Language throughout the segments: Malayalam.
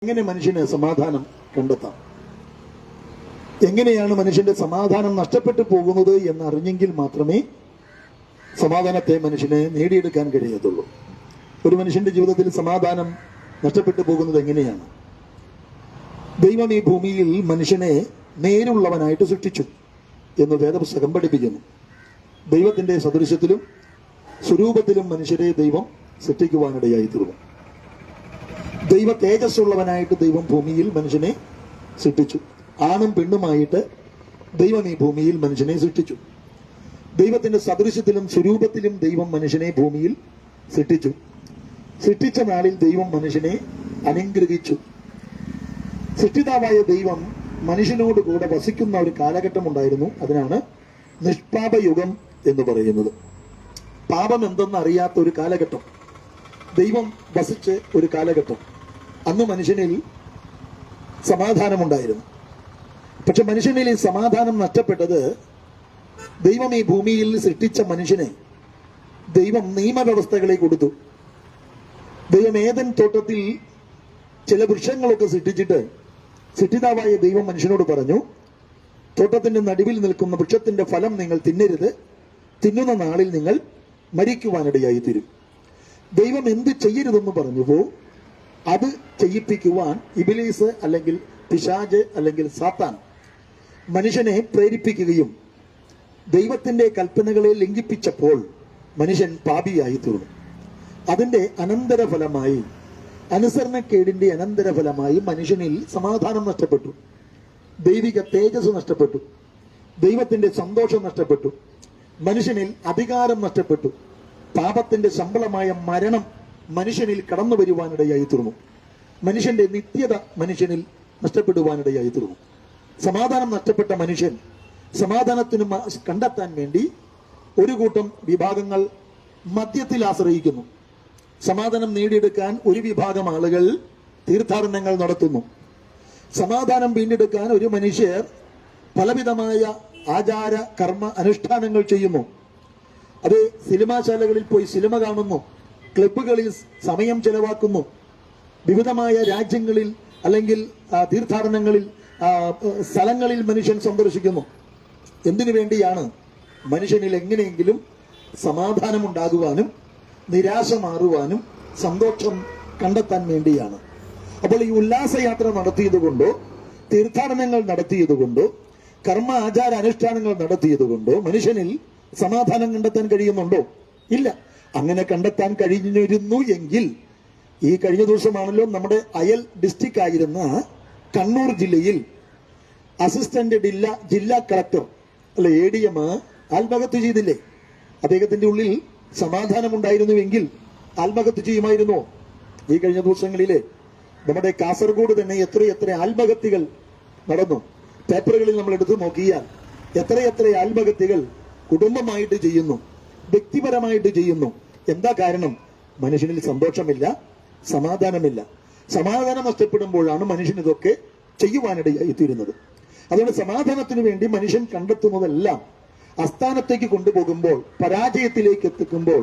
എങ്ങനെ മനുഷ്യന് സമാധാനം കണ്ടെത്താം? എങ്ങനെയാണ് മനുഷ്യന്റെ സമാധാനം നഷ്ടപ്പെട്ടു പോകുന്നത് എന്നറിഞ്ഞെങ്കിൽ മാത്രമേ സമാധാനത്തെ മനുഷ്യന് നേടിയെടുക്കാൻ കഴിയത്തുള്ളൂ. ഒരു മനുഷ്യന്റെ ജീവിതത്തിൽ സമാധാനം നഷ്ടപ്പെട്ടു പോകുന്നത് എങ്ങനെയാണ്? ദൈവം ഈ ഭൂമിയിൽ മനുഷ്യനെ നേരുള്ളവനായിട്ട് സൃഷ്ടിച്ചു എന്ന് വേദപുസ്തകം പഠിപ്പിക്കുന്നു. ദൈവത്തിന്റെ സദൃശ്യത്തിലും സ്വരൂപത്തിലും മനുഷ്യരെ ദൈവം സൃഷ്ടിക്കുവാനിടയായി തീർന്നു. ദൈവ തേജസ്സുള്ളവനായിട്ട് ദൈവം ഭൂമിയിൽ മനുഷ്യനെ സൃഷ്ടിച്ചു. ആണും പെണ്ണുമായിട്ട് ദൈവം ഈ ഭൂമിയിൽ മനുഷ്യനെ സൃഷ്ടിച്ചു. ദൈവത്തിന്റെ സദൃശ്യത്തിലും സ്വരൂപത്തിലും ദൈവം മനുഷ്യനെ ഭൂമിയിൽ സൃഷ്ടിച്ചു. സൃഷ്ടിച്ച നാളിൽ ദൈവം മനുഷ്യനെ അനുഗ്രഹിച്ചു. സൃഷ്ടിതാവായ ദൈവം മനുഷ്യനോട് കൂടെ വസിക്കുന്ന ഒരു കാലഘട്ടം ഉണ്ടായിരുന്നു. അതിനാണ് നിഷ്പാപയുഗം എന്ന് പറയുന്നത്. പാപം എന്തെന്ന് അറിയാത്ത ഒരു കാലഘട്ടം, ദൈവം വസിച്ച് ഒരു കാലഘട്ടം. അന്ന് മനുഷ്യനിൽ സമാധാനമുണ്ടായിരുന്നു. പക്ഷെ മനുഷ്യനിൽ ഈ സമാധാനം നഷ്ടപ്പെട്ടത് ദൈവം ഈ ഭൂമിയിൽ സൃഷ്ടിച്ച മനുഷ്യനെ ദൈവം നിയമവ്യവസ്ഥകളെ കൊടുത്തു. ദൈവം ഏദൻ തോട്ടത്തിൽ ചില വൃക്ഷങ്ങളൊക്കെ സൃഷ്ടിച്ചിട്ട് സൃഷ്ടിതാവായ ദൈവം മനുഷ്യനോട് പറഞ്ഞു, തോട്ടത്തിന്റെ നടുവിൽ നിൽക്കുന്ന വൃക്ഷത്തിന്റെ ഫലം നിങ്ങൾ തിന്നരുത്, തിന്നുന്ന നാളിൽ നിങ്ങൾ മരിക്കുവാനിടയായി തീരും. ദൈവം എന്ത് ചെയ്യരുതെന്ന് പറഞ്ഞുവോ അത് ചെയ്യിപ്പിക്കുവാൻ ഇബ്ലീസ് അല്ലെങ്കിൽ പിശാച് അല്ലെങ്കിൽ സാത്താൻ മനുഷ്യനെ പ്രേരിപ്പിക്കുകയും ദൈവത്തിന്റെ കൽപ്പനകളെ ലംഘിപ്പിച്ചപ്പോൾ മനുഷ്യൻ പാപിയായി തീർന്നു. അതിന്റെ അനന്തരഫലമായി, അനുസരണക്കേടിന്റെ അനന്തരഫലമായി മനുഷ്യനിൽ സമാധാനം നഷ്ടപ്പെട്ടു, ദൈവിക തേജസ് നഷ്ടപ്പെട്ടു, ദൈവത്തിന്റെ സന്തോഷം നഷ്ടപ്പെട്ടു, മനുഷ്യനിൽ അധികാരം നഷ്ടപ്പെട്ടു. പാപത്തിന്റെ ശമ്പളമായ മരണം മനുഷ്യനിൽ കടന്നു വരുവാനിടയായി തീർന്നു. മനുഷ്യന്റെ നിത്യത മനുഷ്യനിൽ നഷ്ടപ്പെടുവാനിടയായി തീർന്നു. സമാധാനം നഷ്ടപ്പെട്ട മനുഷ്യൻ സമാധാനത്തിന് കണ്ടെത്താൻ വേണ്ടി ഒരു കൂട്ടം വിഭാഗങ്ങൾ മദ്യത്തിൽ ആശ്രയിക്കുന്നു. സമാധാനം നേടിയെടുക്കാൻ ഒരു വിഭാഗം ആളുകൾ തീർത്ഥാടനങ്ങൾ നടത്തുന്നു. സമാധാനം വീണ്ടെടുക്കാൻ ഒരു മനുഷ്യർ പലവിധമായ ആചാര കർമ്മ അനുഷ്ഠാനങ്ങൾ ചെയ്യുന്നു. അത് സിനിമാശാലകളിൽ പോയി സിനിമ കാണുന്നു, ക്ലബ്ബുകളിൽ സമയം ചെലവാക്കുന്നു, വിവിധമായ രാജ്യങ്ങളിൽ അല്ലെങ്കിൽ തീർത്ഥാടനങ്ങളിൽ സ്ഥലങ്ങളിൽ മനുഷ്യൻ സന്ദർശിക്കുന്നു. എന്തിനു വേണ്ടിയാണ്? മനുഷ്യനിൽ എങ്ങനെയെങ്കിലും സമാധാനമുണ്ടാകുവാനും നിരാശ മാറുവാനും സന്തോഷം കണ്ടെത്താൻ വേണ്ടിയാണ്. അപ്പോൾ ഈ ഉല്ലാസയാത്ര നടത്തിയതുകൊണ്ടോ തീർത്ഥാടനങ്ങൾ നടത്തിയതുകൊണ്ടോ കർമ്മ ആചാര അനുഷ്ഠാനങ്ങൾ നടത്തിയതുകൊണ്ടോ മനുഷ്യനിൽ സമാധാനം കണ്ടെത്താൻ കഴിയുന്നുണ്ടോ? ഇല്ല. അങ്ങനെ കണ്ടെത്താൻ കഴിഞ്ഞിരുന്നു എങ്കിൽ ഈ കഴിഞ്ഞ ദിവസമാണല്ലോ നമ്മുടെ അയൽ ഡിസ്ട്രിക്റ്റ് ആയിരുന്ന കണ്ണൂർ ജില്ലയിൽ അസിസ്റ്റന്റ് ജില്ലാ കളക്ടർ അല്ലെ ADM ആത്മഹത്യ ചെയ്തില്ലേ? അദ്ദേഹത്തിന്റെ ഉള്ളിൽ സമാധാനമുണ്ടായിരുന്നുവെങ്കിൽ ആത്മഹത്യ ചെയ്യുമായിരുന്നോ? ഈ കഴിഞ്ഞ ദിവസങ്ങളിലെ നമ്മുടെ കാസർഗോഡ് തന്നെ എത്രയെത്ര ആത്മഹത്യകൾ നടന്നു. പേപ്പറുകളിൽ നമ്മൾ എടുത്തു നോക്കിയാൽ എത്രയെത്ര ആത്മഹത്യകൾ കുടുംബമായിട്ട് ചെയ്യുന്നു, വ്യക്തിപരമായിട്ട് ചെയ്യുന്നു. എന്താ കാരണം? മനുഷ്യനിൽ സന്തോഷമില്ല, സമാധാനമില്ല. സമാധാനം നഷ്ടപ്പെടുമ്പോഴാണ് മനുഷ്യൻ ഇതൊക്കെ ചെയ്യുവാനിടയായി തീരുന്നത്. അതുകൊണ്ട് സമാധാനത്തിന് വേണ്ടി മനുഷ്യൻ കണ്ടെത്തുന്നതെല്ലാം അസ്ഥാനത്തേക്ക് കൊണ്ടുപോകുമ്പോൾ, പരാജയത്തിലേക്ക് എത്തിക്കുമ്പോൾ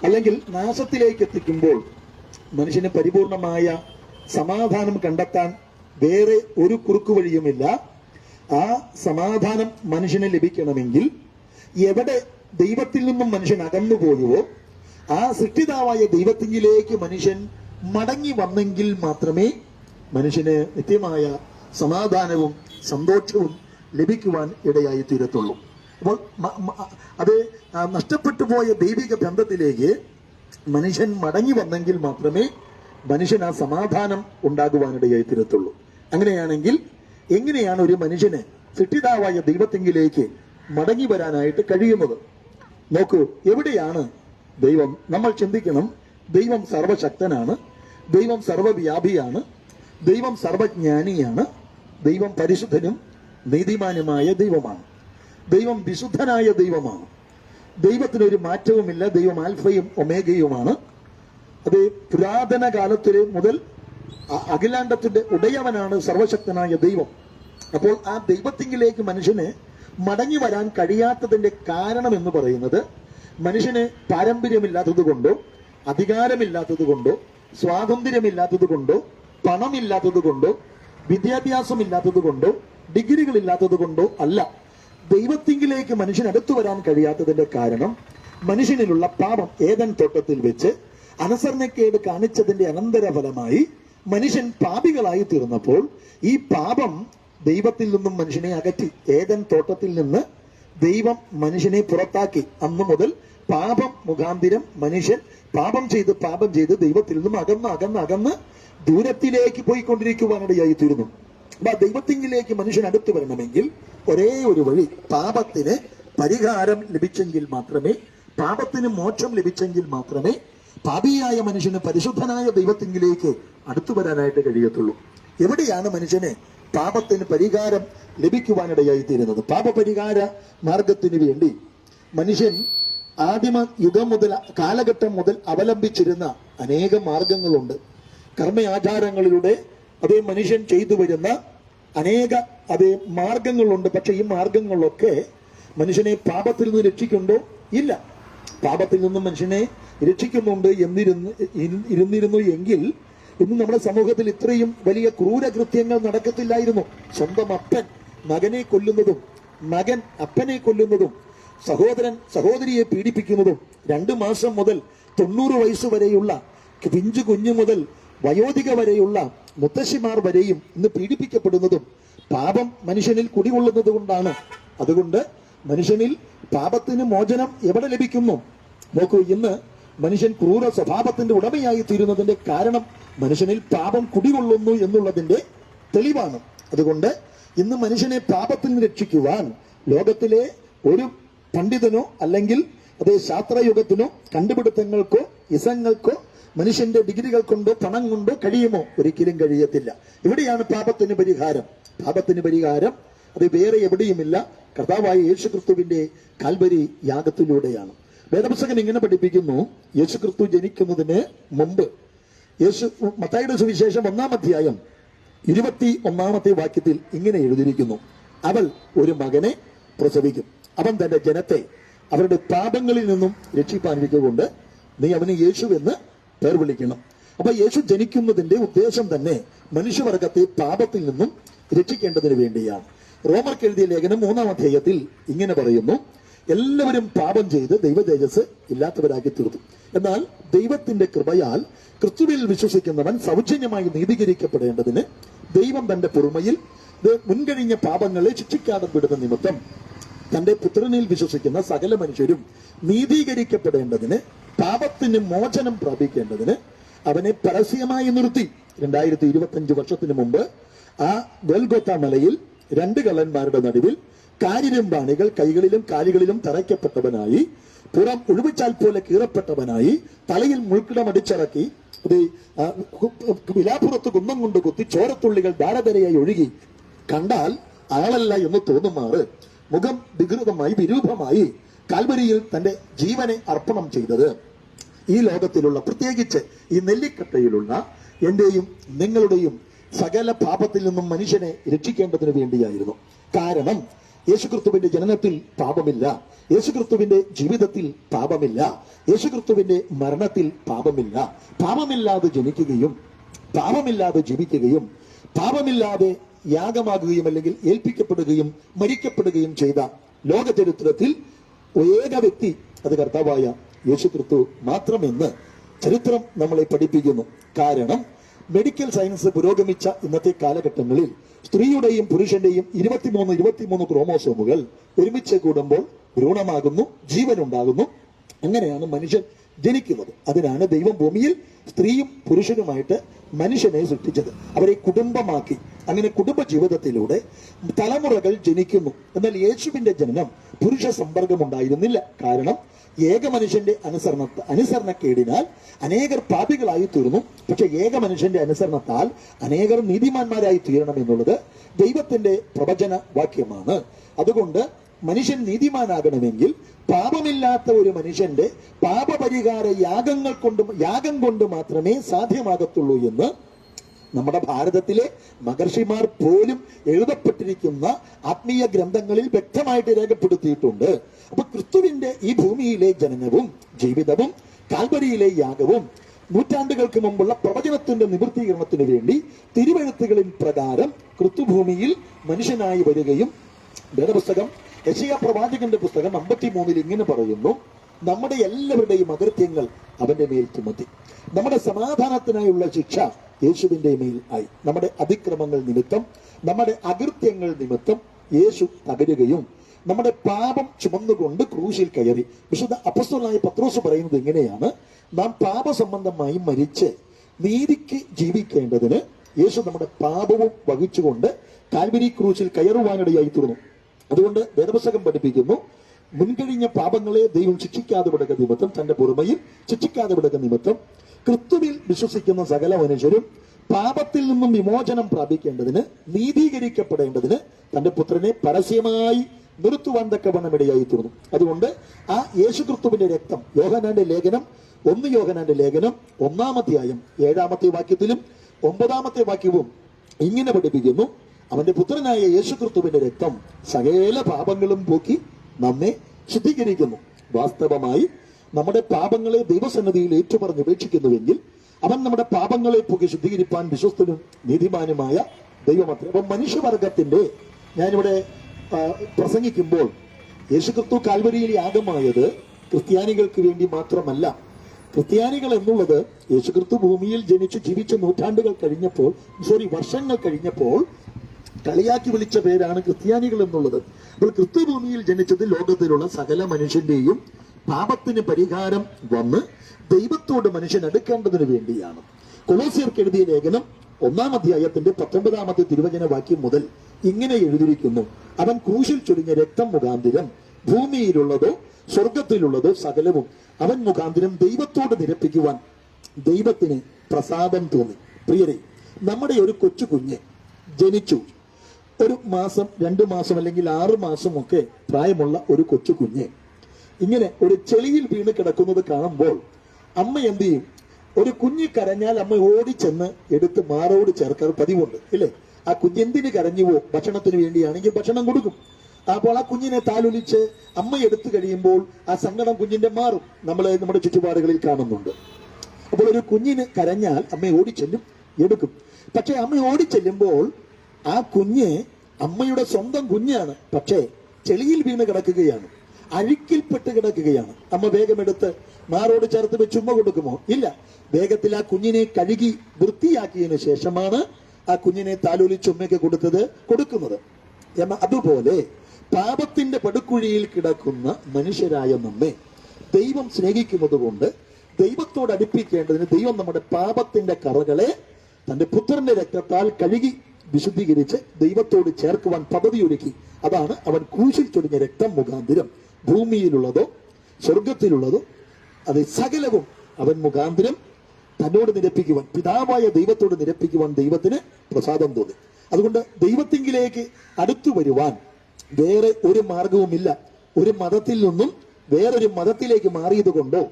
അല്ലെങ്കിൽ നാശത്തിലേക്ക് എത്തിക്കുമ്പോൾ മനുഷ്യന് പരിപൂർണമായ സമാധാനം കണ്ടെത്താൻ വേറെ ഒരു കുറുക്കുവഴിയുമില്ല. ആ സമാധാനം മനുഷ്യന് ലഭിക്കണമെങ്കിൽ എവിടെ ദൈവത്തിൽ നിന്നും മനുഷ്യൻ അകന്നുപോയുവോ ആ സൃഷ്ടിതാവായ ദൈവത്തിലേക്ക് മനുഷ്യൻ മടങ്ങി വന്നെങ്കിൽ മാത്രമേ മനുഷ്യന് നിത്യമായ സമാധാനവും സന്തോഷവും ലഭിക്കുവാൻ ഇടയായി തീരത്തുള്ളൂ. അപ്പോൾ അത് നഷ്ടപ്പെട്ടു പോയ ദൈവിക ബന്ധത്തിലേക്ക് മനുഷ്യൻ മടങ്ങി വന്നെങ്കിൽ മാത്രമേ മനുഷ്യൻ ആ സമാധാനം ഉണ്ടാകുവാനിടയായി തീരത്തുള്ളൂ. അങ്ങനെയാണെങ്കിൽ എങ്ങനെയാണ് ഒരു മനുഷ്യന് സൃഷ്ടിതാവായ ദൈവത്തിലേക്ക് മടങ്ങി വരാനായിട്ട് കഴിയുന്നത്? നോക്കൂ, എവിടെയാണ് ദൈവം? നമ്മൾ ചിന്തിക്കണം, ദൈവം സർവശക്തനാണ്, ദൈവം സർവവ്യാപിയാണ്, ദൈവം സർവജ്ഞാനിയാണ്, ദൈവം പരിശുദ്ധനും നീതിമാനുമായ ദൈവമാണ്, ദൈവം വിശുദ്ധനായ ദൈവമാണ്, ദൈവത്തിനൊരു മാറ്റവുമില്ല, ദൈവം ആൽഫയും ഒമേഗയുമാണ്. അത് പുരാതന കാലത്തിലെ മുതൽ അഖിലാണ്ടത്തിന്റെ ഉടയവനാണ് സർവശക്തനായ ദൈവം. അപ്പോൾ ആ ദൈവത്തിങ്കിലേക്ക് മനുഷ്യന് മടങ്ങി വരാൻ കഴിയാത്തതിന്റെ കാരണം എന്ന് പറയുന്നത് മനുഷ്യന് പാരമ്പര്യമില്ലാത്തത് കൊണ്ടോ അധികാരമില്ലാത്തത് കൊണ്ടോ സ്വാതന്ത്ര്യമില്ലാത്തത് കൊണ്ടോ പണമില്ലാത്തത് കൊണ്ടോ വിദ്യാഭ്യാസം ഇല്ലാത്തത് കൊണ്ടോ ഡിഗ്രികൾ ഇല്ലാത്തത് കൊണ്ടോ അല്ല. ദൈവത്തിങ്കിലേക്ക് മനുഷ്യൻ അടുത്തു വരാൻ കഴിയാത്തതിന്റെ കാരണം മനുഷ്യനിലുള്ള പാപം. ഏദൻ തോട്ടത്തിൽ വെച്ച് അനുസരണക്കേട് കാണിച്ചതിന്റെ അനന്തരഫലമായി മനുഷ്യൻ പാപികളായി തീർന്നപ്പോൾ ഈ പാപം ദൈവത്തിൽ നിന്നും മനുഷ്യനെ അകറ്റി. ഏദൻ തോട്ടത്തിൽ നിന്ന് ദൈവം മനുഷ്യനെ പുറത്താക്കി. അന്നു മുതൽ പാപം മുഖാന്തിരം മനുഷ്യൻ പാപം ചെയ്ത് ദൈവത്തിൽ നിന്നും അകന്ന് ദൂരത്തിലേക്ക് പോയിക്കൊണ്ടിരിക്കുവാനിടയായി തീരുന്നു. അപ്പൊ ദൈവത്തിങ്കിലേക്ക് മനുഷ്യൻ അടുത്തു വരണമെങ്കിൽ ഒരേ ഒരു വഴി, പാപത്തിന് പരിഹാരം ലഭിച്ചെങ്കിൽ മാത്രമേ, പാപത്തിന് മോക്ഷം ലഭിച്ചെങ്കിൽ മാത്രമേ പാപിയായ മനുഷ്യന് പരിശുദ്ധനായ ദൈവത്തിങ്കിലേക്ക് അടുത്തു വരാനായിട്ട് കഴിയത്തുള്ളൂ. എവിടെയാണ് മനുഷ്യന് പാപത്തിന് പരിഹാരം ലഭിക്കുവാനിടയായി തീരുന്നത്? പാപപരിഹാര മാർഗത്തിന് വേണ്ടി മനുഷ്യൻ ആദിമ യുഗം മുതൽ, കാലഘട്ടം മുതൽ അവലംബിച്ചിരുന്ന അനേകം മാർഗങ്ങളുണ്ട്. കർമ്മയാചാരങ്ങളിലൂടെ അതേ മനുഷ്യൻ ചെയ്തു വരുന്ന അനേക അതേ മാർഗങ്ങളുണ്ട്. പക്ഷെ ഈ മാർഗങ്ങളൊക്കെ മനുഷ്യനെ പാപത്തിൽ നിന്ന് രക്ഷിക്കുന്നുണ്ടോ? ഇല്ല. പാപത്തിൽ നിന്നും മനുഷ്യനെ രക്ഷിക്കുന്നുണ്ട് ഇരുന്നിരുന്നു എങ്കിൽ ഇന്ന് നമ്മുടെ സമൂഹത്തിൽ ഇത്രയും വലിയ ക്രൂരകൃത്യങ്ങൾ നടക്കത്തില്ലായിരുന്നു. സ്വന്തം അപ്പൻ മകനെ കൊല്ലുന്നതും, മകൻ അപ്പനെ കൊല്ലുന്നതും, സഹോദരൻ സഹോദരിയെ പീഡിപ്പിക്കുന്നതും, 2 മാസം മുതൽ 90 വയസ്സ് വരെയുള്ള പിഞ്ചു കുഞ്ഞു മുതൽ വയോധിക വരെയുള്ള മുത്തശ്ശിമാർ വരെയും ഇന്ന് പീഡിപ്പിക്കപ്പെടുന്നതും പാപം മനുഷ്യനിൽ കുടികൊള്ളുന്നത് കൊണ്ടാണ്. അതുകൊണ്ട് മനുഷ്യനിൽ പാപത്തിന് മോചനം എവിടെ ലഭിക്കുന്നു? നോക്കൂ, ഇന്ന് മനുഷ്യൻ ക്രൂര സ്വഭാവത്തിന്റെ ഉടമയായി തീരുന്നതിന്റെ കാരണം മനുഷ്യനിൽ പാപം കുടികൊള്ളുന്നു എന്നുള്ളതിന്റെ തെളിവാണ്. അതുകൊണ്ട് ഇന്ന് മനുഷ്യനെ പാപത്തിൽ നിന്ന് രക്ഷിക്കുവാൻ ലോകത്തിലെ ഒരു പണ്ഡിതനോ അല്ലെങ്കിൽ അതേ ശാസ്ത്രയുഗത്തിനോ കണ്ടുപിടുത്തങ്ങൾക്കോ ഇസങ്ങൾക്കോ മനുഷ്യന്റെ ഡിഗ്രികൾ കൊണ്ടോ പണം കൊണ്ടോ കഴിയുമോ? ഒരിക്കലും കഴിയത്തില്ല. ഇവിടെയാണ് പാപത്തിന് പരിഹാരം. പാപത്തിന് പരിഹാരം അത് വേറെ എവിടെയുമില്ല, കർത്താവായ യേശുക്രിസ്തുവിന്റെ കാൽവരി യാഗത്തിലൂടെയാണ്. വേദപുസ്തകം ഇങ്ങനെ പഠിപ്പിക്കുന്നു, യേശുക്രിസ്തു ജനിക്കുന്നതിന് മുമ്പ് മത്തായിയുടെ സുവിശേഷം 1-ാം അധ്യായം 21-ാമത്തെ വാക്യത്തിൽ ഇങ്ങനെ എഴുതിയിരിക്കുന്നു: അവൾ ഒരു മകനെ പ്രസവിക്കും, അവൻ തന്റെ ജനത്തെ അവരുടെ പാപങ്ങളിൽ നിന്നും രക്ഷിപ്പാനിരിക്കൊണ്ട് നീ അവന് യേശു എന്ന് പേർ വിളിക്കണം. അപ്പൊ യേശു ജനിക്കുന്നതിന്റെ ഉദ്ദേശം തന്നെ മനുഷ്യവർഗത്തെ പാപത്തിൽ നിന്നും രക്ഷിക്കേണ്ടതിന് വേണ്ടിയാണ്. റോമർക്ക് എഴുതിയ ലേഖനം 3-ാം അധ്യായത്തിൽ ഇങ്ങനെ പറയുന്നു: എല്ലാവരും പാപം ചെയ്ത് ദൈവ തേജസ് ഇല്ലാത്തവരാക്കി തീർത്തു. എന്നാൽ ദൈവത്തിന്റെ കൃപയാൽ ക്രിസ്തുവിൽ വിശ്വസിക്കുന്നവൻ സൗജന്യമായി നീതീകരിക്കപ്പെടേണ്ടതിന് ദൈവം തന്റെ പൊറുമയിൽ മുൻകഴിഞ്ഞ പാപങ്ങളെ ശിക്ഷിക്കാതെ വിടുന്ന നിമിത്തം തന്റെ പുത്രനിൽ വിശ്വസിക്കുന്ന സകല മനുഷ്യരും നീതീകരിക്കപ്പെടേണ്ടതിന്, പാപത്തിന് മോചനം പ്രാപിക്കേണ്ടതിന് അവനെ പരസ്യമായി നിർത്തി. 2025 വർഷത്തിന് മുമ്പ് ആ ഗൊൽഗോത്ത മലയിൽ 2 കള്ളന്മാരുടെ നടുവിൽ കാരിരുമ്പാണികൾ കൈകളിലും കാലുകളിലും തറയ്ക്കപ്പെട്ടവനായി, പുറം ഒഴിവിച്ചാൽ പോലെ കീറപ്പെട്ടവനായി, തലയിൽ മുൾക്കിടം അടിച്ചിറക്കി, വിലാപ്പുറത്ത് കുന്നം കൊണ്ട് കുത്തി ചോരത്തുള്ളികൾ ധാരധരയായി ഒഴുകി, കണ്ടാൽ ആളല്ല എന്ന് തോന്നുമാറ് മുഖം വിരൂപമായി കാൽവരിയിൽ തന്റെ ജീവനെ അർപ്പണം ചെയ്തത് ഈ ലോകത്തിലുള്ള, പ്രത്യേകിച്ച് ഈ നെല്ലിക്കട്ടയിലുള്ള എന്റെയും നിങ്ങളുടെയും സകല പാപത്തിൽ നിന്നും മനുഷ്യനെ രക്ഷിക്കേണ്ടതിന് വേണ്ടിയായിരുന്നു. കാരണം യേശുക്രിസ്തുവിന്റെ ജനനത്തിൽ പാപമില്ല, യേശുക്രിസ്തുവിന്റെ ജീവിതത്തിൽ പാപമില്ല, യേശുക്രിസ്തുവിന്റെ മരണത്തിൽ പാപമില്ല. പാപമില്ലാതെ ജനിക്കുകയും പാപമില്ലാതെ ജീവിക്കുകയും പാപമില്ലാതെ യാഗമാകുകയും അല്ലെങ്കിൽ ഏൽപ്പിക്കപ്പെടുകയും മരിക്കപ്പെടുകയും ചെയ്ത ലോക ചരിത്രത്തിൽ ഏക വ്യക്തി അത് കർത്താവായ യേശുക്രിസ്തു മാത്രമെന്ന് ചരിത്രം നമ്മളെ പഠിപ്പിക്കുന്നു. കാരണം മെഡിക്കൽ സയൻസ് പുരോഗമിച്ച ഇന്നത്തെ കാലഘട്ടങ്ങളിൽ സ്ത്രീയുടെയും പുരുഷന്റെയും 23 ക്രോമോസോമുകൾ ഒരുമിച്ച് കൂടുമ്പോൾ ഭ്രൂണമാകുന്നു, ജീവനുണ്ടാകുന്നു. അങ്ങനെയാണ് മനുഷ്യൻ ജനിക്കുന്നത്. അതിനാണ് ദൈവം ഭൂമിയിൽ സ്ത്രീയും പുരുഷനുമായിട്ട് മനുഷ്യനെ സൃഷ്ടിച്ചത്, അവരെ കുടുംബമാക്കി. അങ്ങനെ കുടുംബ ജീവിതത്തിലൂടെ തലമുറകൾ ജനിക്കുന്നു. എന്നാൽ യേശുവിന്റെ ജനനം പുരുഷ സമ്പർക്കം ഉണ്ടായിരുന്നില്ല. കാരണം ഏക മനുഷ്യന്റെ അനുസരണക്കേടിനാൽ അനേകർ പാപികളായി തീർന്നു. പക്ഷെ ഏക മനുഷ്യന്റെ അനുസരണത്താൽ അനേകർ നീതിമാന്മാരായി തീരണം എന്നുള്ളത് ദൈവത്തിന്റെ പ്രവചന വാക്യമാണ്. അതുകൊണ്ട് മനുഷ്യൻ നീതിമാനാകണമെങ്കിൽ പാപമില്ലാത്ത ഒരു മനുഷ്യന്റെ പാപപരിഹാര യാഗം കൊണ്ട് മാത്രമേ സാധ്യമാകത്തുള്ളൂ എന്ന് നമ്മുടെ ഭാരതത്തിലെ മഹർഷിമാർ പോലും എഴുതപ്പെട്ടിരിക്കുന്ന ആത്മീയ ഗ്രന്ഥങ്ങളിൽ വ്യക്തമായിട്ട് രേഖപ്പെടുത്തിയിട്ടുണ്ട്. അപ്പൊ ക്രിസ്തുവിന്റെ ഈ ഭൂമിയിലെ ജനനവും ജീവിതവും കാൽവരിയിലെ യാഗവും നൂറ്റാണ്ടുകൾക്ക് മുമ്പുള്ള പ്രവചനത്തിന്റെ നിവൃത്തീകരണത്തിന് വേണ്ടി തിരുവെഴുത്തുകളിൻ പ്രകാരം ക്രിസ്തുഭൂമിയിൽ മനുഷ്യനായി വരികയും, വേദപുസ്തകം യെശയ്യാ പ്രവാചകന്റെ പുസ്തകം 53 ഇങ്ങനെ പറയുന്നു: നമ്മുടെ എല്ലാവരുടെയും അകൃത്യങ്ങൾ അവന്റെ മേൽ ചുമത്തി, നമ്മുടെ സമാധാനത്തിനായുള്ള ശിക്ഷ യേശുവിന്റെ മേൽ ആയി. നമ്മുടെ അതിക്രമങ്ങൾ നിമിത്തം, നമ്മുടെ അകൃത്യങ്ങൾ നിമിത്തം യേശു തകരുകയും നമ്മുടെ പാപം ചുമന്നുകൊണ്ട് ക്രൂശിൽ കയറി. വിശുദ്ധ അപ്പോസ്തലനായ പത്രോസ് പറയുന്നത് ഇങ്ങനെയാണ്: നാം പാപസംബന്ധമായി മരിച്ച് നീതിക്ക് ജീവിക്കേണ്ടതിന് യേശു നമ്മുടെ പാപവും വഹിച്ചുകൊണ്ട് കാൽവരി ക്രൂശിൽ കയറുവാനിടയായി തീർന്നു. അതുകൊണ്ട് വേദപുസ്തകം പഠിപ്പിക്കുന്നു, മുൻകഴിഞ്ഞ പാപങ്ങളെ ദൈവം ശിക്ഷിക്കാതെ വിടുക നിമിത്തം, തന്റെ പുറമയിൽ ശിക്ഷിക്കാതെ വിടുക നിമിത്തം ക്രിസ്തുവിൽ വിശ്വസിക്കുന്ന സകല മനുഷ്യരും പാപത്തിൽ നിന്നും വിമോചനം പ്രാപിക്കേണ്ടതിന്, നീതീകരിക്കപ്പെടേണ്ടതിന് തന്റെ പുത്രനെ പരസ്യമായി നിർത്തുവാൻ തക്കവണ്ണം ഇടയായി തീർന്നു. അതുകൊണ്ട് ആ യേശുക്രിസ്തുവിന്റെ രക്തം, യോഹന്നാന്റെ ലേഖനം 1 യോഹന്നാന്റെ ലേഖനം 1-ാം അധ്യായം 7-ാമത്തെ വാക്യത്തിലും 9-ാമത്തെ വാക്യവും ഇങ്ങനെ പഠിപ്പിക്കുന്നു: അവന്റെ പുത്രനായ യേശുക്രിസ്തുവിന്റെ രക്തം സകല പാപങ്ങളും പോക്കി നമ്മെ ശുദ്ധീകരിക്കുന്നു. വാസ്തവമായി നമ്മുടെ പാപങ്ങളെ ദൈവസന്നിധിയിൽ ഏറ്റുപറഞ്ഞുപേക്ഷിക്കുന്നുവെങ്കിൽ അവൻ നമ്മുടെ പാപങ്ങളെ പോക്കി ശുദ്ധീകരിപ്പാൻ വിശ്വസ്തനും നീതിമാനുമായ ദൈവമത്രേ. അപ്പം മനുഷ്യവർഗത്തിന്റെ, ഞാനിവിടെ പ്രസംഗിക്കുമ്പോൾ യേശുക്രിസ്തു കാൽവരിയിൽ യാഗമായത് ക്രിസ്ത്യാനികൾക്ക് വേണ്ടി മാത്രമല്ല. ക്രിസ്ത്യാനികൾ എന്നുള്ളത് യേശുക്രിസ്തു ഭൂമിയിൽ ജനിച്ചു ജീവിച്ച വർഷങ്ങൾ കഴിഞ്ഞപ്പോൾ കളിയാക്കി വിളിച്ച പേരാണ് ക്രിസ്ത്യാനികൾ എന്നുള്ളത്. അപ്പോൾ ക്രിസ്തു ഭൂമിയിൽ ജനിച്ചത് ലോകത്തിലുള്ള സകല മനുഷ്യന്റെയും പാപത്തിന് പരിഹാരം വന്ന് ദൈവത്തോട് മനുഷ്യൻ അടുക്കേണ്ടതിന് വേണ്ടിയാണ്. കൊലോസ്യർക്ക് എഴുതിയ ലേഖനം 1-ാം അധ്യായത്തിന്റെ 19-ാമത്തെ തിരുവചന വാക്യം മുതൽ ഇങ്ങനെ എഴുതിയിരിക്കുന്നു: അവൻ ക്രൂശിൽ ചൊരിഞ്ഞ രക്തം മുഖാന്തിരം ഭൂമിയിലുള്ളതോ സ്വർഗത്തിലുള്ളതോ സകലവും അവൻ മുഖാന്തിരം ദൈവത്തോട് നിരപ്പിക്കുവാൻ ദൈവത്തിന് പ്രസാദം തോന്നി. പ്രിയരെ, നമ്മുടെ ഒരു കൊച്ചു കുഞ്ഞ് ജനിച്ചു, 1 മാസം 2 മാസം അല്ലെങ്കിൽ 6 മാസം ഒക്കെ പ്രായമുള്ള ഒരു കൊച്ചു കുഞ്ഞ് ഇങ്ങനെ ഒരു ചെളിയിൽ വീണ് കിടക്കുന്നത് കാണുമ്പോൾ അമ്മ എന്ത് ചെയ്യും? ഒരു കുഞ്ഞ് കരഞ്ഞാൽ അമ്മ ഓടിച്ചെന്ന് എടുത്ത് മാറോട് ചേർക്കാറ് പതിവുണ്ട്, ഇല്ലേ? ആ കുഞ്ഞെന്തിന് കരഞ്ഞുവോ, ഭക്ഷണത്തിന് വേണ്ടിയാണെങ്കിൽ ഭക്ഷണം കൊടുക്കും. അപ്പോൾ ആ കുഞ്ഞിനെ താലൊലിച്ച് അമ്മ എടുത്തു കഴിയുമ്പോൾ ആ സങ്കടം കുഞ്ഞിന്റെ മാറും. നമ്മുടെ ചുറ്റുപാടുകളിൽ കാണുന്നുണ്ട്. അപ്പോൾ ഒരു കുഞ്ഞിന് കരഞ്ഞാൽ അമ്മ ഓടിച്ചെല്ലും, എടുക്കും. പക്ഷെ അമ്മ ഓടിച്ചെല്ലുമ്പോൾ ആ കുഞ്ഞ് അമ്മയുടെ സ്വന്തം കുഞ്ഞാണ്, പക്ഷേ ചെളിയിൽ വീണ് കിടക്കുകയാണ്, അഴുക്കിൽപ്പെട്ട് കിടക്കുകയാണ്. അമ്മ വേഗം എടുത്ത് മാറോട് ചേർത്ത് വെച്ച് ഉമ്മ കൊടുക്കുമോ? ഇല്ല. വേഗത്തിൽ ആ കുഞ്ഞിനെ കഴുകി വൃത്തിയാക്കിയതിനു ശേഷമാണ് ആ കുഞ്ഞിനെ താലോലിച്ച് ഉമ്മയ്ക്ക് കൊടുക്കുന്നത്. എന്നാൽ അതുപോലെ പാപത്തിന്റെ പടുക്കുഴിയിൽ കിടക്കുന്ന മനുഷ്യരായ നമ്മെ ദൈവം സ്നേഹിക്കുന്നത് കൊണ്ട് ദൈവത്തോട് അടുപ്പിക്കേണ്ടതിന് ദൈവം നമ്മുടെ പാപത്തിന്റെ കറകളെ തന്റെ പുത്രന്റെ രക്തത്താൽ കഴുകി വിശുദ്ധീകരിച്ച് ദൈവത്തോട് ചേർക്കുവാൻ പദ്ധതിയൊരുക്കി. അതാണ് അവൻ ക്രൂശിൽ ചൊരിഞ്ഞ രക്തം മുഖാന്തിരം ഭൂമിയിലുള്ളതോ സ്വർഗത്തിലുള്ളതോ അത് സകലവും അവൻ മുഖാന്തിരം തന്നോട് നിരപ്പിക്കുവാൻ, പിതാവായ ദൈവത്തോട് നിരപ്പിക്കുവാൻ ദൈവത്തിന് പ്രസാദം തോന്നി. അതുകൊണ്ട് ദൈവത്തിങ്കിലേക്ക് അടുത്തു വരുവാൻ വേറെ ഒരു മാർഗവുമില്ല. ഒരു മതത്തിൽ നിന്നും വേറൊരു മതത്തിലേക്ക് മാറിയത് കൊണ്ടോ,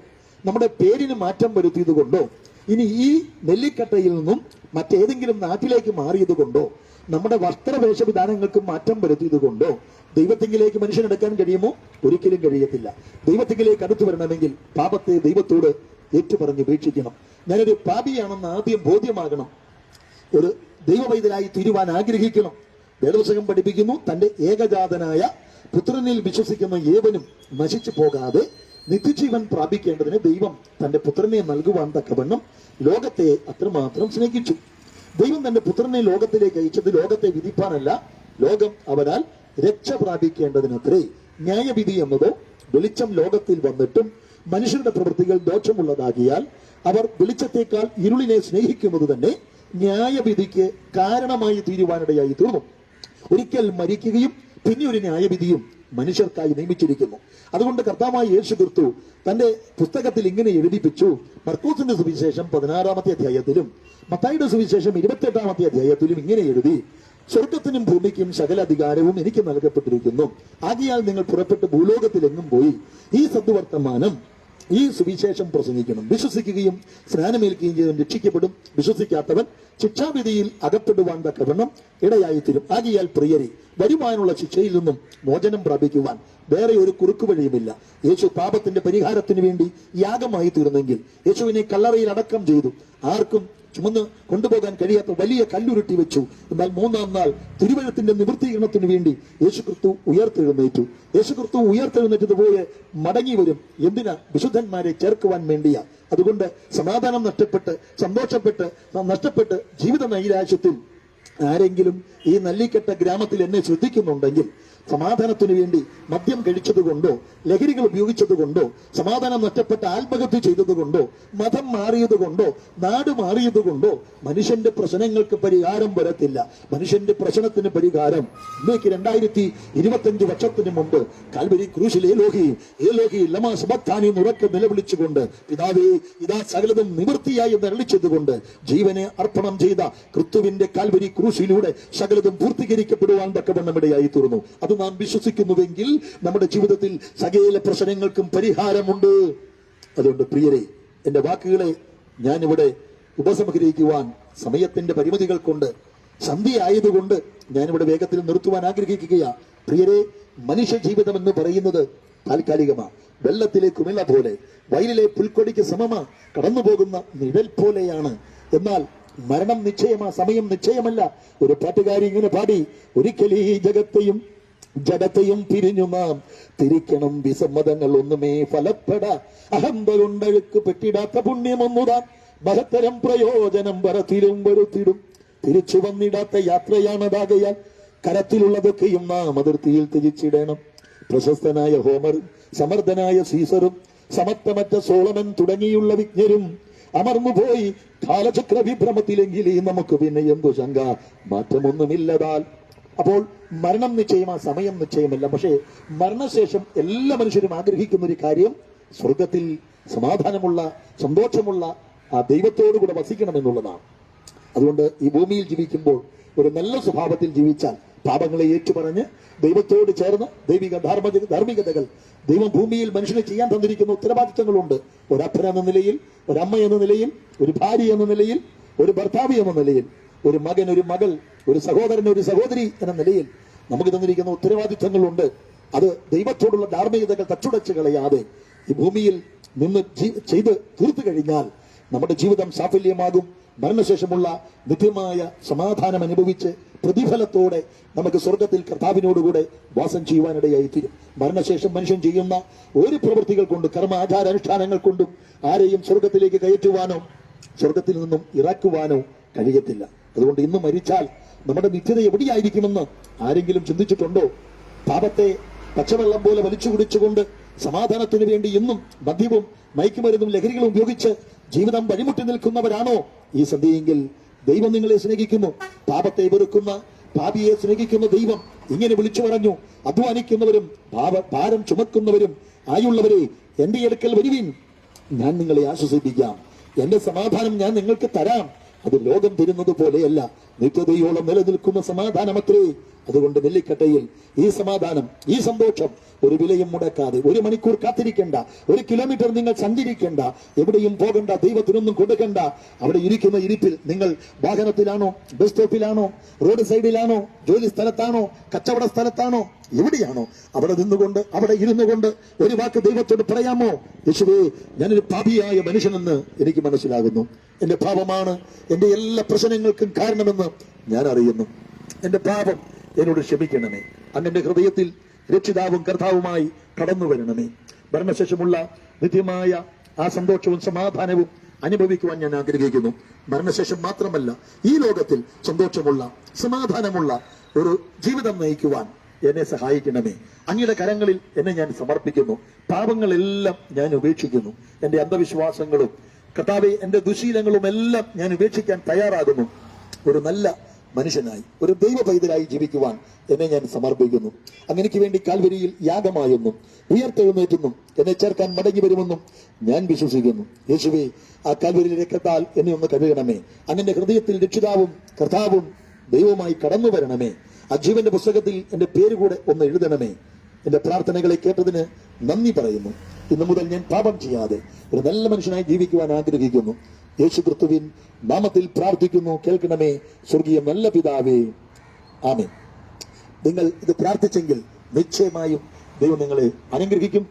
നമ്മുടെ പേരിന് മാറ്റം വരുത്തിയത് കൊണ്ടോ, ഇനി ഈ നെല്ലിക്കട്ടയിൽ നിന്നും മറ്റേതെങ്കിലും നാട്ടിലേക്ക് മാറിയത് കൊണ്ടോ, നമ്മുടെ വസ്ത്രവേഷവിധാനങ്ങൾക്ക് മാറ്റം വരുത്തിയത് കൊണ്ടോ ദൈവത്തിങ്കിലേക്ക് മനുഷ്യനെടുക്കാൻ കഴിയുമോ? ഒരിക്കലും കഴിയത്തില്ല. ദൈവത്തിങ്കിലേക്ക് അടുത്തു വരണമെങ്കിൽ പാപത്തെ ദൈവത്തോട് ഏറ്റുപറഞ്ഞ് വീക്ഷിക്കണം. ഞാനൊരു പാപിയാണെന്ന് ആദ്യം ബോധ്യമാകണം. ഒരു ദൈവവൈദ്യനായി തീരുവാൻ ആഗ്രഹിക്കണം. വേദപുസ്തകം പഠിപ്പിക്കുന്നു, തന്റെ ഏകജാതനായ പുത്രനിൽ വിശ്വസിക്കുന്ന ഏവനും നശിച്ചു പോകാതെ നിത്യജീവൻ പ്രാപിക്കേണ്ടതിന് ദൈവം തന്റെ പുത്രനെ നൽകുവാൻ തക്കവണ്ണം ലോകത്തെ അത്രമാത്രം സ്നേഹിച്ചു. ദൈവം തന്റെ പുത്രനെ ലോകത്തിലേക്ക് അയച്ചത് ലോകത്തെ വിധിപ്പാനല്ല, ലോകം അവരാൽ രക്ഷ പ്രാപിക്കേണ്ടതിനത്രേ. ന്യായവിധി എന്നതോ വെളിച്ചം ലോകത്തിൽ വന്നിട്ടും മനുഷ്യരുടെ പ്രവൃത്തികൾ ദോഷമുള്ളതാകിയാൽ അവർ വെളിച്ചത്തേക്കാൾ ഇരുളിനെ സ്നേഹിക്കുന്നത് തന്നെ ന്യായവിധിക്ക് കാരണമായി തീരുവാനിടയായി തീർന്നു. ഒരിക്കൽ മരിക്കുകയും പിന്നെ ഒരു ന്യായവിധിയും മനുഷ്യർക്കായി നിയമിച്ചിരിക്കുന്നു. അതുകൊണ്ട് കർത്താവായ യേശു ക്രിസ്തു തന്റെ പുസ്തകത്തിൽ ഇങ്ങനെ എഴുതിപ്പിച്ചു. മർക്കോസിന്റെ സുവിശേഷം 16-ാമത്തെ അധ്യായത്തിലും മത്തായിയുടെ സുവിശേഷം 28-ാമത്തെ അധ്യായത്തിലും ഇങ്ങനെ എഴുതി: സ്വർഗത്തിനും ഭൂമിക്കും സകല അധികാരവും എനിക്ക് നൽകപ്പെട്ടിരിക്കുന്നു. ആകയാൽ നിങ്ങൾ പുറപ്പെട്ട് ഭൂലോകത്തിലെങ്ങും പോയി ഈ സദ്വർത്തമാനം ഈ സുവിശേഷം പ്രസംഗിക്കണം. വിശ്വസിക്കുകയും സ്നാനമേൽക്കുകയും ചെയ്തവൻ രക്ഷിക്കപ്പെടും, വിശ്വസിക്കാത്തവൻ ശിക്ഷാവിധിയിൽ അകപ്പെടുവാൻ തക്കവണ്ണം ഇടയായിത്തീരും. ആകിയാൽ പ്രിയരെ, വരുവാനുള്ള ശിക്ഷയിൽ നിന്നും മോചനം പ്രാപിക്കുവാൻ വേറെ ഒരു കുറുക്കു വഴിയുമില്ല. യേശു പാപത്തിന്റെ പരിഹാരത്തിന് വേണ്ടി യാഗമായി തീർന്നെങ്കിൽ യേശുവിനെ കല്ലറയിൽ അടക്കം ചെയ്തു. ആർക്കും ചുമന്ന് കൊണ്ടുപോകാൻ കഴിയാത്ത വലിയ കല്ലുരുട്ടി വെച്ചു. എന്നാൽ മൂന്നാം നാൾ തിരുവഴുത്തിന്റെ നിവൃത്തീകരണത്തിന് വേണ്ടി യേശുക്രിസ്തു ഉയർത്തെഴുന്നേറ്റു. യേശുക്രിസ്തു ഉയർത്തെഴുന്നേറ്റതുപോലെ മടങ്ങി വരും. എന്തിനാ? വിശുദ്ധന്മാരെ ചേർക്കുവാൻ വേണ്ടിയാ. അതുകൊണ്ട് സമാധാനം നഷ്ടപ്പെട്ട് ജീവിത നൈരാശ്യത്തിൽ ആരെങ്കിലും ഈ നല്ലിക്കെട്ട ഗ്രാമത്തിൽ എന്നെ ശ്രദ്ധിക്കുന്നുണ്ടെങ്കിൽ, സമാധാനത്തിനു വേണ്ടി മദ്യം കഴിച്ചതുകൊണ്ടോ ലഹരികൾ ഉപയോഗിച്ചതുകൊണ്ടോ സമാധാനം നഷ്ടപ്പെട്ട ആത്മഹത്യ ചെയ്തതുകൊണ്ടോ മതം മാറിയതുകൊണ്ടോ നാട് മാറിയതുകൊണ്ടോ മനുഷ്യന്റെ പ്രശ്നങ്ങൾക്ക് പരിഹാരം വരത്തില്ല. മനുഷ്യന്റെ പ്രശ്നത്തിന് പരിഹാരം ഇന്നേക്ക് 2025 വർഷത്തിന് മുമ്പ് കാൽവരി ക്രൂശിൽ ഏലോഹി ലമാ സബക്താനി ഉറക്കെ നിലവിളിച്ചുകൊണ്ട്, പിതാവേ ഇതാ സകലതും നിവൃത്തിയായി എന്ന് അരുളിച്ചതുകൊണ്ട് ജീവനെ അർപ്പണം ചെയ്ത ക്രിസ്തുവിന്റെ കാൽവരി ക്രൂശിലൂടെ സകലതും പൂർത്തീകരിക്കപ്പെടുവാൻ തക്കവണ്ണം ഇടയായി തീർന്നു. അത് നാം വിശ്വസിക്കുന്നുവെങ്കിൽ നമ്മുടെ ജീവിതത്തിൽ സകല പ്രശ്നങ്ങൾക്കും പരിഹാരമുണ്ട്. അതുകൊണ്ട് പ്രിയരെ, എന്റെ വാക്കുകളെ ഞാനിവിടെ ഉപസംഹരിക്കുവാൻ സമയത്തിന്റെ പരിമിതികൾ കൊണ്ട്, സന്ധ്യ ആയതുകൊണ്ട് ഞാനിവിടെ വേഗത്തിൽ നിർത്തുവാൻ ആഗ്രഹിക്കുകയാണ്. പ്രിയരെ, മനുഷ്യ ജീവിതം എന്ന് പറയുന്നത് താൽക്കാലികമാണ്. വെള്ളത്തിലെ കുമിള പോലെ, വയലിലെ പുൽക്കൊടിക്ക് സമമാ, കടന്നുപോകുന്ന നിഴൽ പോലെയാണ്. എന്നാൽ മരണം നിശ്ചയമാ, സമയം നിശ്ചയമല്ല. ഒരു പാട്ടുകാരി ഇങ്ങനെ പാടി, ഒരിക്കൽ ഈ ജഗത്തെയും ജഡത്തെയും പിരിഞ്ഞു നാം തിരിക്കണം, വിസമ്മതങ്ങൾ ഒന്നുമേ ഫലപ്പെടാ, അഹന്ത കൊണ്ടഴുക്ക് പെട്ടിടാത്ത പുണ്യമൊന്നുതാൻ മഹത്തരം പ്രയോജനം വരുത്തിടും, തിരിച്ചു വന്നിടാത്ത യാത്രയാണതാകയാൽ കരത്തിലുള്ളതൊക്കെയും നാം അതിർത്തിയിൽ തിരിച്ചിടണം. പ്രശസ്തനായ ഹോമറും സമർത്ഥനായ സീസറും സമത്വമറ്റ സോളമൻ തുടങ്ങിയുള്ള വിജ്ഞരും അമർന്നുപോയി കാലചക്ര വിഭ്രമത്തിലെങ്കിൽ നമുക്ക് പിന്നെ എന്തു ശങ്ക, മാറ്റമൊന്നുമില്ലതാൽ. അപ്പോൾ മരണം നിശ്ചയമാ, സമയം നിശ്ചയമല്ല. പക്ഷേ മരണശേഷം എല്ലാ മനുഷ്യരും ആഗ്രഹിക്കുന്ന ഒരു കാര്യം സ്വർഗത്തിൽ സമാധാനമുള്ള സന്തോഷമുള്ള ആ ദൈവത്തോടുകൂടെ വസിക്കണമെന്നുള്ളതാണ്. അതുകൊണ്ട് ഈ ഭൂമിയിൽ ജീവിക്കുമ്പോൾ ഒരു നല്ല സ്വഭാവത്തിൽ ജീവിച്ചാൽ, പാപങ്ങളെ ഏറ്റുപറഞ്ഞ് ദൈവത്തോട് ചേർന്ന് ധാർമ്മികതകൾ, ദൈവം ഭൂമിയിൽ മനുഷ്യനെ ചെയ്യാൻ തന്നിരിക്കുന്ന ഉത്തരവാദിത്തങ്ങളുണ്ട്. ഒരപ്പൻ എന്ന നിലയിൽ, ഒരമ്മ എന്ന നിലയിൽ, ഒരു ഭാര്യ എന്ന നിലയിൽ, ഒരു ഭർത്താവ് എന്ന നിലയിൽ, ഒരു മകൻ, ഒരു മകൾ, ഒരു സഹോദരൻ, ഒരു സഹോദരി എന്ന നിലയിൽ നമുക്ക് തന്നിരിക്കുന്ന ഉത്തരവാദിത്തങ്ങളുണ്ട്. അത് ദൈവത്തോടുള്ള ധാർമ്മികതകൾ തച്ചുടച്ച് കളയാതെ ഈ ഭൂമിയിൽ നിന്ന് ചെയ്ത് തീർത്തു കഴിഞ്ഞാൽ നമ്മുടെ ജീവിതം സാഫല്യമാകും. മരണശേഷമുള്ള നിത്യമായ സമാധാനം അനുഭവിച്ച് പ്രതിഫലത്തോടെ നമുക്ക് സ്വർഗത്തിൽ കർത്താവിനോടുകൂടെ വാസം ചെയ്യുവാനിടയായി തീരും. മരണശേഷം മനുഷ്യൻ ചെയ്യുന്ന ഒരു പ്രവൃത്തികൾ കൊണ്ട്, കർമ്മ ആചാരാനുഷ്ഠാനങ്ങൾ കൊണ്ടും ആരെയും സ്വർഗത്തിലേക്ക് കയറ്റുവാനോ സ്വർഗത്തിൽ നിന്നും ഇറക്കുവാനോ കഴിയത്തില്ല. അതുകൊണ്ട് ഇന്ന് മരിച്ചാൽ നമ്മുടെ നിത്യത എവിടെയായിരിക്കുമെന്ന് ആരെങ്കിലും ചിന്തിച്ചിട്ടുണ്ടോ? പാപത്തെ പച്ചവെള്ളം പോലെ വലിച്ചു കുടിച്ചുകൊണ്ട് സമാധാനത്തിന് വേണ്ടി ഇന്നും മദ്യവും മയക്കുമരുന്നും ലഹരികളും ഉപയോഗിച്ച് ജീവിതം വഴിമുട്ടി നിൽക്കുന്നവരാണോ ഈ സന്ധ്യയെങ്കിൽ ദൈവം നിങ്ങളെ സ്നേഹിക്കുന്നു. പാപത്തെ വെറുക്കുന്ന, പാപിയെ സ്നേഹിക്കുന്ന ദൈവം ഇങ്ങനെ വിളിച്ചു പറഞ്ഞു, അധ്വാനിക്കുന്നവരും ഭാരം ചുമക്കുന്നവരും ആയുള്ളവരെ എന്റെ അടുക്കൽ വരുവിൻ, ഞാൻ നിങ്ങളെ ആശ്വസിപ്പിക്കാം, എന്റെ സമാധാനം ഞാൻ നിങ്ങൾക്ക് തരാം. അത് ലോകം തരുന്നത് പോലെയല്ല, നിത്യതയോളം നിലനിൽക്കുന്ന സമാധാനമത്രേ. അതുകൊണ്ട് നെല്ലിക്കട്ടയിൽ ഈ സമാധാനം, ഈ സന്തോഷം ഒരു വിലയും മുടക്കാതെ, ഒരു മണിക്കൂർ കാത്തിരിക്കേണ്ട, ഒരു കിലോമീറ്റർ നിങ്ങൾ സഞ്ചരിക്കേണ്ട, എവിടെയും പോകണ്ട, ദൈവത്തിനൊന്നും കൊടുക്കണ്ട. അവിടെ ഇരിക്കുന്ന ഇരിപ്പിൽ നിങ്ങൾ വാഹനത്തിലാണോ, ബസ് സ്റ്റോപ്പിലാണോ, റോഡ് സൈഡിലാണോ, ജോലി സ്ഥലത്താണോ, കച്ചവട സ്ഥലത്താണോ, എവിടെയാണോ, അവിടെ നിന്നുകൊണ്ട്, അവിടെ ഇരുന്നു കൊണ്ട് ഒരു വാക്ക് ദൈവത്തോട് പറയാമോ? യേശുവേ, ഞാനൊരു പാപിയായ മനുഷ്യനെന്ന് എനിക്ക് മനസ്സിലാകുന്നു. എന്റെ പാപമാണ് എന്റെ എല്ലാ പ്രശ്നങ്ങൾക്കും കാരണമെന്ന് ഞാൻ അറിയുന്നു. എന്റെ പാപം എന്നോട് ക്ഷമിക്കണമേ. അങ്ങന്റെ ഹൃദയത്തിൽ രക്ഷിതാവും കർത്താവുമായി കടന്നു വരണമേ. മരണശേഷമുള്ള നിത്യമായ ആ സന്തോഷവും സമാധാനവും അനുഭവിക്കുവാൻ ഞാൻ ആഗ്രഹിക്കുന്നു. മരണശേഷം മാത്രമല്ല, ഈ ലോകത്തിൽ സന്തോഷമുള്ള സമാധാനമുള്ള ഒരു ജീവിതം നയിക്കുവാൻ എന്നെ സഹായിക്കണമേ. അങ്ങയുടെ കരങ്ങളിൽ എന്നെ ഞാൻ സമർപ്പിക്കുന്നു. പാപങ്ങളെല്ലാം ഞാൻ ഉപേക്ഷിക്കുന്നു. എന്റെ അന്ധവിശ്വാസങ്ങളും കർത്താവേ, എന്റെ ദുശീലങ്ങളും എല്ലാം ഞാൻ ഉപേക്ഷിക്കാൻ തയ്യാറാകുന്നു. ഒരു നല്ല മനുഷ്യനായി, ഒരു ദൈവ പൈതലായി ജീവിക്കുവാൻ എന്നെ ഞാൻ സമർപ്പിക്കുന്നു. അങ്ങനെക്ക് വേണ്ടി കാൽവരിയിൽ യാഗമായെന്നും ഉയർത്തെഴുന്നേറ്റെന്നും എന്നെ ചേർക്കാൻ മടങ്ങി വരുമെന്നും ഞാൻ വിശ്വസിക്കുന്നു. യേശുവേ, ആ കാൽവരിയിലെ രക്തത്താൽ എന്നെ ഒന്ന് കഴുകണമേ. അങ്ങനെ ഹൃദയത്തിൽ രക്ഷിതാവും കർത്താവും ദൈവവുമായി കടന്നു വരണമേ. ആ ജീവന്റെ പുസ്തകത്തിൽ എന്റെ പേര് കൂടെ ഒന്ന് എഴുതണമേ. എന്റെ പ്രാർത്ഥനകളെ കേട്ടതിന് നന്ദി പറയുന്നു. ഇന്നു മുതൽ ഞാൻ പാപം ചെയ്യാതെ ഒരു നല്ല മനുഷ്യനായി ജീവിക്കുവാൻ ആഗ്രഹിക്കുന്നു. യേശു ക്രിസ്തുവിൻ നാമത്തിൽ പ്രാർത്ഥിക്കുന്നു. കേൾക്കണമേ സ്വർഗീയ നല്ല പിതാവേ, ആമേൻ. നിങ്ങൾ ഇത് പ്രാർത്ഥിച്ചെങ്കിൽ നിശ്ചയമായും ദൈവം നിങ്ങളെ അനുഗ്രഹിക്കും.